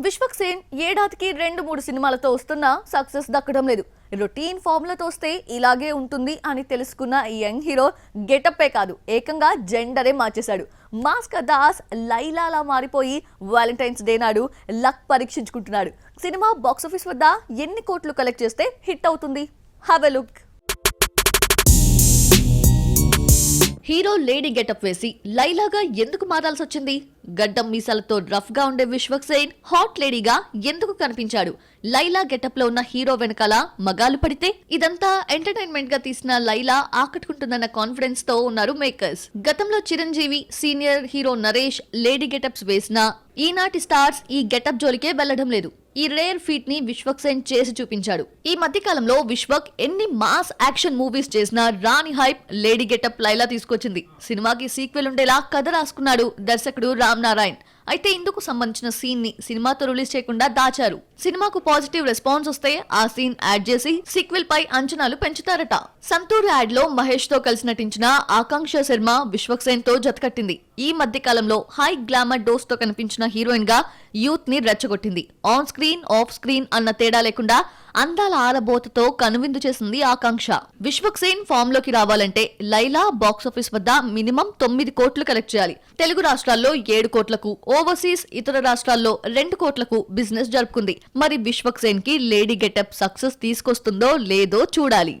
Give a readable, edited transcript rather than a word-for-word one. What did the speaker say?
విశ్వక్ సేన్ ఏడాదికి 2-3 సినిమాలతో వస్తున్నా సక్సెస్ దక్కడం లేదు. రొటీన్ ఫార్ములాతో వస్తే ఇలాగే ఉంటుంది అని తెలుసుకున్న ఈ యంగ్ హీరో గెటప్పే కాదు, ఏకంగా జెండరే మార్చేశాడు. మాస్క్ దాస్ లైలాలా మారిపోయి వాలంటైన్స్ డే నాడు లక్ పరీక్షించుకుంటున్నాడు. సినిమా బాక్సాఫీస్ వద్ద ఎన్ని కోట్లు కలెక్ట్ చేస్తే హిట్ అవుతుంది? Have a look. Hero lady getup వేసి లైలాగా ఎందుకు మారాల్సి వచ్చింది? గడ్డం మీసాలతో రఫ్ గా ఉండే విశ్వక్ సేన్ హాట్ లేడీగా ఎందుకు కనిపించాడు? లైలా గెటప్ లో ఉన్న హీరో వెనకాల మగాలు పడితే ఇదంతా ఎంటర్టైన్మెంట్ గా తీసిన లైలా ఆకట్టుకుంటుందన్న కాన్ఫిడెన్స్ తో ఉన్నారు మేకర్స్. గతంలో Chiranjeevi, senior hero Naresh lady getups వేసినా ఈనాటి స్టార్స్ ఈ గెటప్ జోలికే వెళ్లడం లేదు. ఈ రేర్ ఫీట్ ని విశ్వక్ సేన్ చేసి చూపించాడు. ఈ మధ్య కాలంలో విశ్వక్ ఎన్ని మాస్ యాక్షన్ మూవీస్ చేసినా రాని హైప్ లేడీ గెటప్ లైలా తీసుకొచ్చింది. సినిమాకి సీక్వెల్ ఉండేలా కథ రాసుకున్నాడు దర్శకుడు రామ్ నారాయణ్. అయితే ఇందుకు సంబంధించిన సీన్ ని సినిమాతో రిలీజ్ చేయకుండా దాచారు. సినిమాకు పాజిటివ్ రెస్పాన్స్ వస్తే ఆ సీన్ యాడ్ చేసి సీక్వెల్ పై అంచనాలు పెంచుతారట. సంతూర్ యాడ్ లో మహేష్ తో కలిసి నటించిన ఆకాంక్ష శర్మ విశ్వక్ సేన్ తో జతకట్టింది. ఈ మధ్య కాలంలో హై గ్లామర్ డోస్ తో కనిపించిన హీరోయిన్ గా యూత్ ని రెచ్చగొట్టింది. ఆన్ స్క్రీన్, ఆఫ్ స్క్రీన్ అన్న తేడా లేకుండా అందాల ఆరబోతతో కనువిందు చేసింది ఆకాంక్ష. విశ్వక్ సేన్ ఫామ్ లోకి రావాలంటే లైలా బాక్సాఫీస్ వద్ద మినిమం 9 కోట్లు కలెక్ట్ చేయాలి. తెలుగు రాష్ట్రాల్లో 7 కోట్లకు, ఓవర్సీస్ ఇతర రాష్ట్రాల్లో 2 కోట్లకు బిజినెస్ జరుపుకుంది. మరి విశ్వక్ సేన్ కి లేడీ గెటప్ సక్సెస్ తీసుకొస్తుందో లేదో చూడాలి.